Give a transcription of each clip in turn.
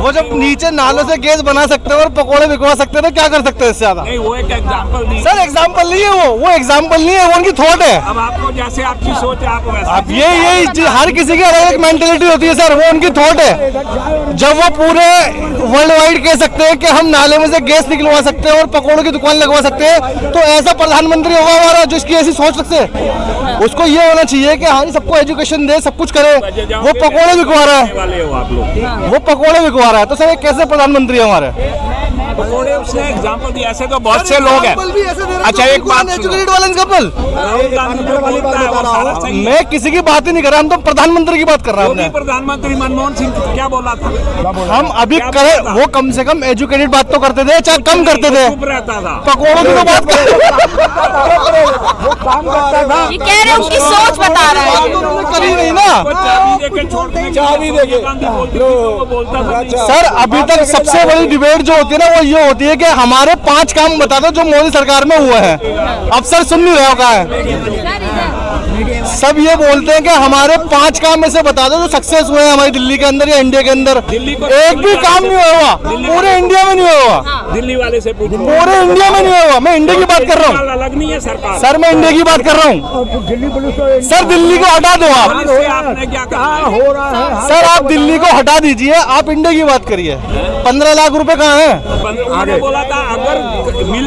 वो जब नीचे नालों से गैस बना सकते हैं और पकोड़े बिकवा सकते हैं तो क्या कर सकते हैं इससे ज्यादा? नहीं, वो एक एग्जाम्पल नहीं सर एग्जाम्पल नहीं है, वो एग्जाम्पल नहीं है, वो उनकी थॉट है। अब आपको जैसे आपकी सोच है, आप वैसा अब ये हर किसी की अलग अलग मेंटेलिटी होती है सर, वो उनकी थॉट है। जब वो पूरे वर्ल्ड वाइड कह सकते हैं कि हम नाले में से गैस निकलवा सकते हैं और पकोड़ों की दुकान लगवा सकते हैं, तो ऐसा प्रधानमंत्री होगा हमारा जो इसकी ऐसी सोच रखते हैं। उसको ये होना चाहिए कि हाँ सबको एजुकेशन दे, सब कुछ करे। वो पकोड़े बिकवा रहा है, वाले हो आप लोग। वो पकोड़े बिकवा रहा है, तो सर ये कैसे प्रधानमंत्री है हमारे? पकोड़े उसने एग्जाम्पल दिया, ऐसे तो बहुत से लोग हैं। अच्छा एक बात, एजुकेटेड वाले कपल, राहुल गांधी जो बोलता है वो सारा सही है। मैं किसी की बात ही नहीं कर रहा, हम तो प्रधानमंत्री की बात कर रहे योगी हैं। प्रधानमंत्री मनमोहन सिंह क्या बोला था? हम अभी करे, वो कम से कम एजुकेटेड बात तो करते थे, चाहे कम करते थे। चुप रहता था, पकोड़ों की तो बात कर ये कह रहे हैं उसकी सोच बता रहा है। करी नहीं ना चाबी देके छोड़ने चाबी देके बोलता था। सर। अभी तक सबसे बड़ी डिबेट जो होती है ना वो ये होती है कि हमारे 5 काम बता दो जो मोदी सरकार में हुए हैं। अब सर सुन नहीं रहे हो क्या है? सब ये बोलते हैं कि हमारे 5 काम ऐसे बता दो जो सक्सेस हुए हैं हमारी दिल्ली के अंदर या इंडिया के अंदर। एक भी काम नहीं हुआ, पूरे इंडिया में नहीं हुआ। दिल्ली वाले से पूछो, पूरे इंडिया में नहीं हुआ। मैं इंडिया की बात कर रहा हूँ अलग नहीं है सरकार। सर, मैं इंडिया की बात कर रहा हूँ। सर दिल्ली को हटा दो आप, आपने क्या कहा हो रहा है? सर आप दिल्ली को हटा दीजिए, आप इंडिया की बात करिए। 15 लाख रुपए कहाँ है? उन्होंने बोला था अगर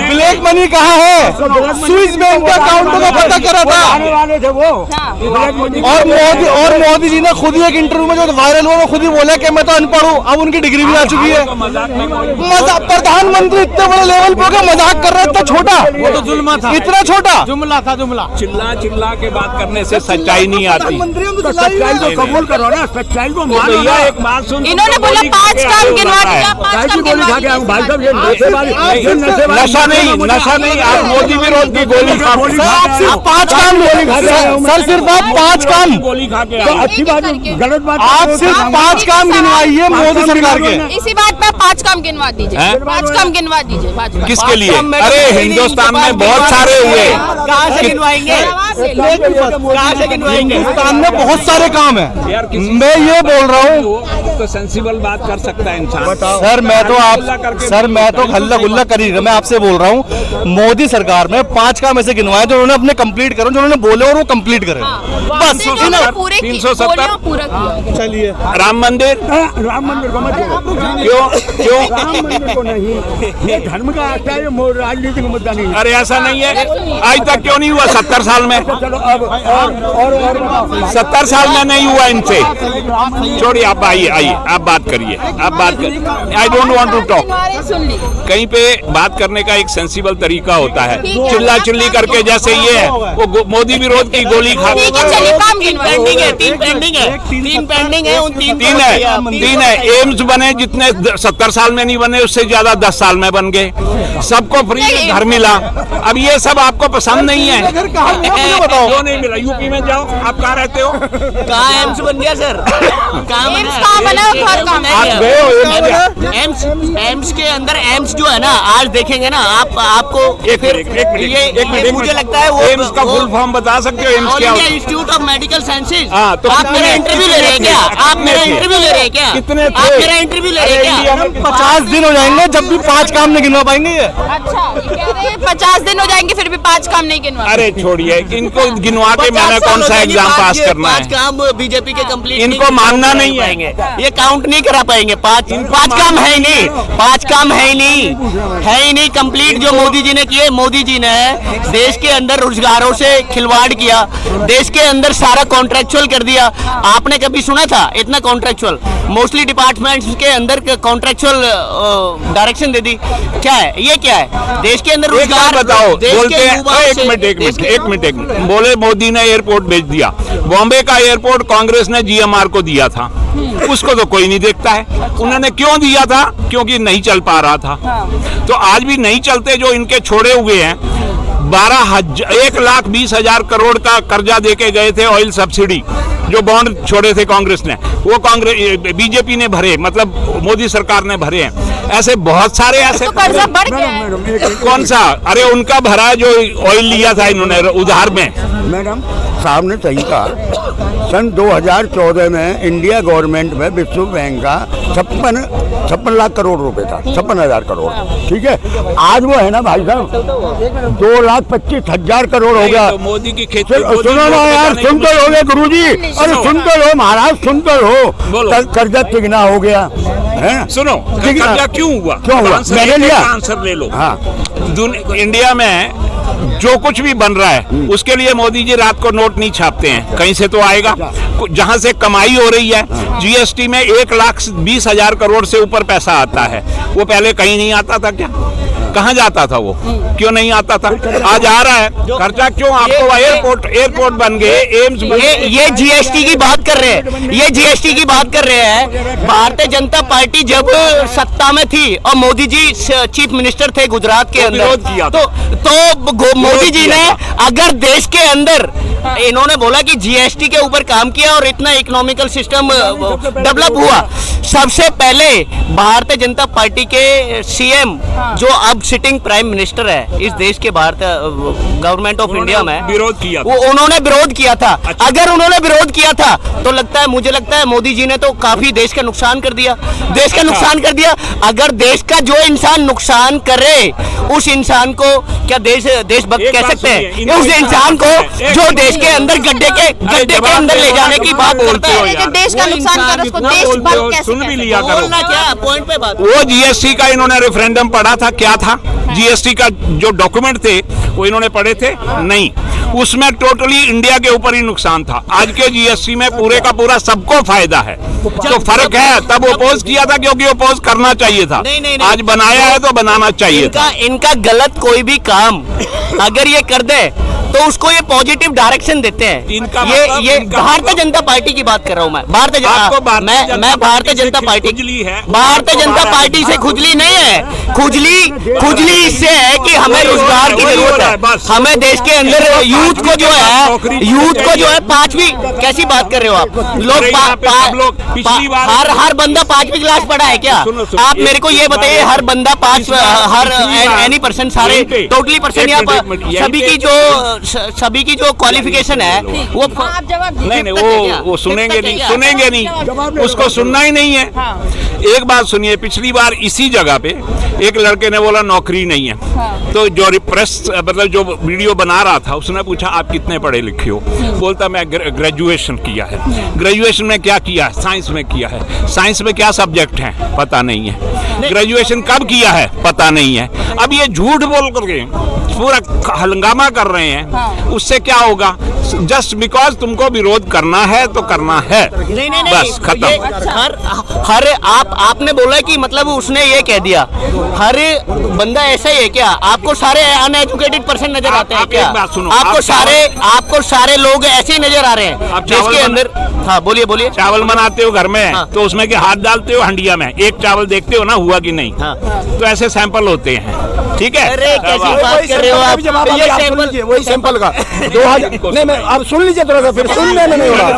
ब्लैक मनी कहाँ है? स्विस बैंक के अकाउंटों का पता करा था। और मोदी जी ने खुद ही एक इंटरव्यू में जो वायरल हुआ वो खुद ही बोला कि मैं तो अनपढ़ हूँ, अब उनकी डिग्री भी आ चुकी है। मजाक, प्रधानमंत्री इतने बड़े लेवल पे होकर मजाक कर रहा है, इतना छोटा, वो तो जुल्मा था, इतना छोटा जुमला था, जुमला। चिल्ला चिल्ला के बात करने से सच्चाई नहीं आती। सच्चाई को कबूल करो ना, सच्चाई को मानो। भैया एक बात सुन, इन्होंने बोला 5 काम गिनवा दिया, 5 काम गिनवा दिया। नशा नहीं, नशा नहीं, आप मोदी विरोध की गोली खा, आप सिर्फ 5 काम सर, सिर्फ आप 5 काम, गोली खा के अच्छी बात, गलत बात। आप सिर्फ 5 काम गिनवाइए मोदी सरकार के। इसी बात पे 5 काम गिनवा दीजिए, 5 काम गिनवा दीजिए। 5 किसके लिए? अरे हिंदुस्तान में बहुत सारे हुए, कहाँ से गिनवाएंगे? कहाँ से गिनवाएंगे? हिंदुस्तान में बहुत सारे काम है। मैं ये बोल रहा हूँ, तो सेंसिबल बात कर सकता है इंसान। सर मैं तो हल्ला गुल्ला कर ही, मैं आपसे बोल रहा हूँ मोदी सरकार में 5 काम ऐसे गिनवाए जो उन्होंने अपने कंप्लीट करो, जो उन्होंने बोले और वो कंप्लीट करें। बस 370 पूरा किया। चलिए, राम मंदिर, राम मंदिर को मत क्यों राम मंदिर को नहीं, ये धर्म का आता है, राजनीतिक मुद्दा नहीं। अरे ऐसा नहीं है, आज तक क्यों नहीं हुआ? 70 साल में, चलो अब और 70 साल में नहीं हुआ इनसे। छोड़िए, आप आइए, आप बात करिए, आप बात करिए। I don't want to talk. कहीं पे बात करने का एक सेंसिबल तरीका होता है, चिल्ला चिल्ली करके जैसे ये है, वो मोदी विरोध की गोली खा। पेंडिंग है, 3 पेंडिंग है, 3 पेंडिंग है, उन 3 है। एम्स बने जितने 70 साल में नहीं बने, उससे ज्यादा 10 साल में बन गए। सबको फ्री में घर मिला। अब ये सब आपको पसंद नहीं है, क्यों नहीं मिला? यूपी में जाओ, आप कहाँ रहते हो? कहाँ एम्स बन गया सर? कहाँ बना? आप गए हो एम्स के अंदर एम्स जो है ना, आज देखेंगे ना आपको एक मिनट, मुझे लगता है वो एम्स का फुल फॉर्म बता सकते हो? एम्स क्या होता है? Institute of medical sciences. हाँ, तो आप मेरा इंटरव्यू ले रहे हैं क्या? आप मेरा इंटरव्यू ले रहे हैं क्या? कितने थे? आप मेरा इंटरव्यू ले रहे हैं क्या? 50 दिन हो जाएंगे जब भी 5 काम नहीं गिनवा पाएंगे ये। अच्छा, ये कह रहे हैं 50 दिन हो जाएंगे फिर भी 5 काम नहीं गिनवा। अरे छोड़िए, इनको गिनवा के मैंने कौन सा एग्जाम पास करना है? 5 काम बीजेपी के कंप्लीट इनको मानना नहीं है, ये काउंट नहीं करा पाएंगे। 5 काम है ही नहीं, 5 काम है ही नहीं कंप्लीट जो मोदी जी ने किए। मोदी जी ने देश के अंदर रोजगारों से खिलवाड़ किया, देश के अंदर सारा कॉन्ट्रेक्चुअल कर दिया। आपने कभी सुना था इतना कॉन्ट्रेक्चुअल? मोस्टली डिपार्टमेंट्स के अंदर कॉन्ट्रेक्चुअल डायरेक्शन दे दी। क्या है ये? क्या है? देश के अंदर रोजगार बताओ। बोलते हैं एक मिनट बोले मोदी ने एयरपोर्ट भेज दिया। बॉम्बे का एयरपोर्ट कांग्रेस ने GMR को दिया था, उसको तो कोई नहीं देखता है। उन्होंने क्यों दिया था? क्योंकि नहीं चल पा रहा था। तो आज भी नहीं चलते जो इनके छोड़े हुए हैं। 1,20,000 करोड़ का कर्जा देके गए थे, ऑयल सब्सिडी जो बॉन्ड छोड़े थे कांग्रेस ने, वो बीजेपी ने भरे, मतलब मोदी सरकार ने भरे हैं। ऐसे बहुत सारे ऐसे तो कर्जा बढ़ गया है। कौन सा? अरे उनका भरा जो ऑयल लिया था इन्होंने उधार में। मैडम साहब ने सही कहा। सन 2014 में इंडिया गवर्नमेंट में विश्व बैंक का 56 लाख करोड़ रुपए था, 56,000 करोड़, ठीक है। आज वो है ना भाई साहब 2,25,000 करोड़ हो गया। तो मोदी की खेती सुनो ना यार, सुन तो लोगे गुरुजी, अरे सुन तो लो महाराज, सुन तो बोलो। लो। कर्जा तिगना हो गया है। सुनो, कर्जा क्यों हुआ? क्यों हुआ? मैंने लिया आंसर ले लो। हाँ, इंडिया में जो कुछ भी बन रहा है उसके लिए मोदी जी रात को नोट नहीं छापते हैं, कहीं से तो आएगा। जहां से कमाई हो रही है, जीएसटी में 1,20,000 करोड़ से ऊपर पैसा आता है। वो पहले कहीं नहीं आता था क्या? कहाँ जाता था वो? क्यों नहीं आता था? आज आ रहा है। खर्चा क्यों? आपको एयरपोर्ट बन गए, एम्स बन गए। ये जीएसटी की बात कर रहे हैं, ये जीएसटी की बात कर रहे हैं। भारतीय जनता पार्टी जब सत्ता में थी और मोदी जी चीफ मिनिस्टर थे गुजरात के अंदर, विरोध किया था। तो मोदी जी ने अगर देश के अंदर इन्होंने बोला कि जीएसटी के ऊपर काम किया और इतना इकोनॉमिकल सिस्टम डेवलप हुआ। सबसे पहले भारतीय जनता पार्टी के सीएम जो अब सिटिंग प्राइम मिनिस्टर है इस देश के भारतीय गवर्नमेंट ऑफ इंडिया में, विरोध किया वो उन्होंने विरोध किया था। अच्छा। अगर उन्होंने विरोध किया था तो मुझे लगता है मोदी जी ने तो काफी देश का नुकसान कर दिया, देश का नुकसान कर दिया। अगर देश का जो इंसान नुकसान करे उस इंसान को क्या देशभक्त कह सकते हैं? उस इंसान को जो देश के अंदर गड्ढे के अंदर ले जाने की बात करता है, जो देश का नुकसान कर उसको देशभक्त कैसे सुन भी कहते लिया करो। बोलना क्या पॉइंट पे बात। वो जीएसटी का इन्होंने रेफरेंडम पढ़ा था, क्या था जीएसटी का जो डॉक्यूमेंट थे वो इन्होंने पढ़े थे? नहीं। उसमें टोटली इंडिया के ऊपर ही नुकसान था। आज के जीएसटी में पूरे का पूरा सबको फायदा है। तो फर्क है, तब ओपोज किया था क्योंकि ओपोज करना चाहिए था। नहीं। आज बनाया है तो बनाना चाहिए था। इनका गलत कोई भी काम अगर ये कर दे तो उसको ये पॉजिटिव डायरेक्शन देते हैं। इनका ये मतलब ये इनका भारतीय जनता पार्टी की बात कर रहा हूँ मैं। भारतीय जनता पार्टी खुजली है। भारतीय जनता पार्टी से खुजली नहीं है। खुजली इससे है कि हमें रोजगार की जरूरत है। हमें देश के अंदर यूथ को जो है पांचवी, कैसी बात कर रहे हो आप लोग? पिछली बार हर बंदा 5वीं क्लास पढ़ा है क्या? आप मेरे को ये बताइए, हर बंदा हर एनी पर्सन सारे टोटली पर्सन या सभी की जो क्वालिफिकेशन है वो आप जवाब नहीं वो सुनेंगे नहीं, उसको सुनना ही नहीं है। एक बात सुनिए, पिछली बार इसी जगह पे एक लड़के ने बोला नौकरी नहीं है, तो जो प्रेस मतलब जो वीडियो बना रहा था उसने पूछा आप कितने पढ़े लिखे हो? बोलता मैं ग्रेजुएशन किया है। ग्रेजुएशन में क्या किया है? साइंस में किया है। साइंस में क्या सब्जेक्ट हैं? पता नहीं है। ग्रेजुएशन कब किया है? पता नहीं है। अब ये झूठ बोल करके पूरा हंगामा कर रहे हैं, उससे क्या होगा? जस्ट बिकॉज तुमको विरोध करना है तो करना है, नहीं बस खत्म। हर आपने बोला कि मतलब उसने ये कह दिया हर बंदा ऐसा ही है क्या? आपको सारे अनएजुकेटेड पर्सन नजर आते हैं क्या? एक बात सुनो, आपको सारे लोग ऐसे ही नजर आ रहे हैं देश के अंदर। हाँ बोलिए। चावल बनाते हो घर में, हाँ। तो उसमें के हाथ डालते हो हंडिया में, एक चावल देखते हो ना हुआ कि नहीं। हाँ। तो ऐसे सैंपल होते हैं, ठीक है? अरे कैसी बात कर रहे हो आप? ये सैंपल, वही सैंपल का 2000 नहीं, मैं आप सुन लीजिए थोड़ा सा, फिर सुनने में नहीं हो रहा।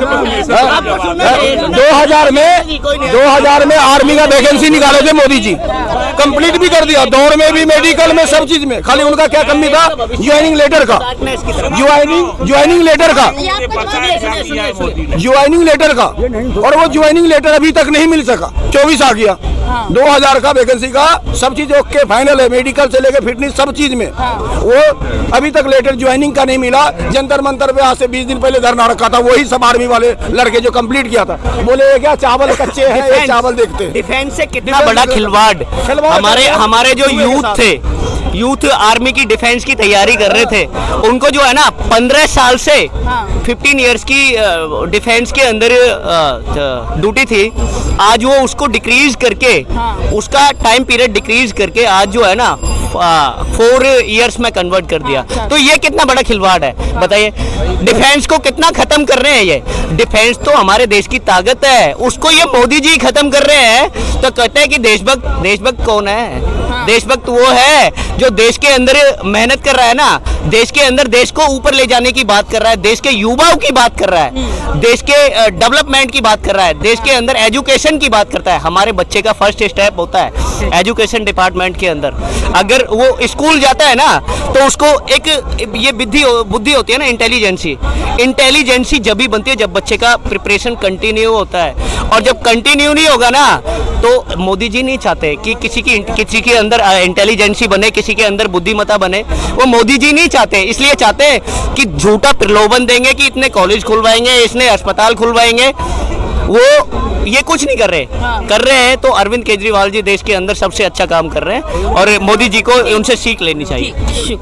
2000 में आर्मी का वैकेंसी निकाले थे मोदी जी, कंप्लीट भी कर दिया, दौड़ में भी, मेडिकल में, सब चीज में। खाली उनका क्या कमी था? ज्वाइनिंग लेटर का, ज्वाइनिंग लेटर का, और वो ज्वाइनिंग लेटर अभी तक नहीं मिल सका। 24 आ गया, 2000 का वैकेंसी का, सब चीज ओके फाइनल है, मेडिकल से लेके फिटनेस सब चीज में। वो अभी तक लेटर ज्वाइनिंग का नहीं मिला। जंतर मंतर पे आज से 20 दिन पहले धरना रखा था, वही सब आर्मी वाले लड़के जो कंप्लीट किया था। बोले ये क्या चावल कच्चे हैं, ये चावल देखते हैं। डिफेंस से कितना बड़ा खिलवाड़ हमारे जो यूथ थे, यूथ आर्मी की डिफेंस की तैयारी कर रहे थे, उनको जो है ना 15 साल से 15 इयर्स की डिफेंस के अंदर ड्यूटी थी, आज वो उसको डिक्रीज करके, उसका टाइम पीरियड डिक्रीज करके आज जो है ना 4 इयर्स में कन्वर्ट कर दिया। तो ये कितना बड़ा खिलवाड़ है बताइए? डिफेंस को कितना खत्म कर रहे हैं ये? डिफेंस तो हमारे देश की ताकत है, उसको ये मोदी जी खत्म कर रहे हैं। तो कहते हैं कि देशभक्त कौन है? देशभक्त वो है जो देश के अंदर मेहनत कर रहा है ना, देश के अंदर देश को ऊपर ले जाने की बात कर रहा है, देश के युवाओं की बात कर रहा है, देश के डेवलपमेंट की बात कर रहा है, देश के अंदर एजुकेशन की बात करता है। हमारे बच्चे का फर्स्ट स्टेप होता है एजुकेशन डिपार्टमेंट के अंदर। अगर वो स्कूल जाता है ना तो उसको एक ये बुद्धि होती है ना, इंटेलिजेंसी जब भी बनती है जब बच्चे का प्रिपरेशन कंटिन्यू होता है। और जब कंटिन्यू नहीं होगा ना तो मोदी जी नहीं चाहते कि किसी के अंदर इंटेलिजेंसी बने, किसी के अंदर बुद्धिमत्ता बने। वो मोदी जी नहीं चाहते, इसलिए चाहते हैं कि झूठा प्रलोभन देंगे कि इतने कॉलेज खुलवाएंगे, इसने अस्पताल खुलवाएंगे। वो ये कुछ नहीं कर रहे हैं। तो अरविंद केजरीवाल जी देश के अंदर सबसे अच्छा काम कर रहे हैं और मोदी जी को उनसे सीख लेनी चाहिए।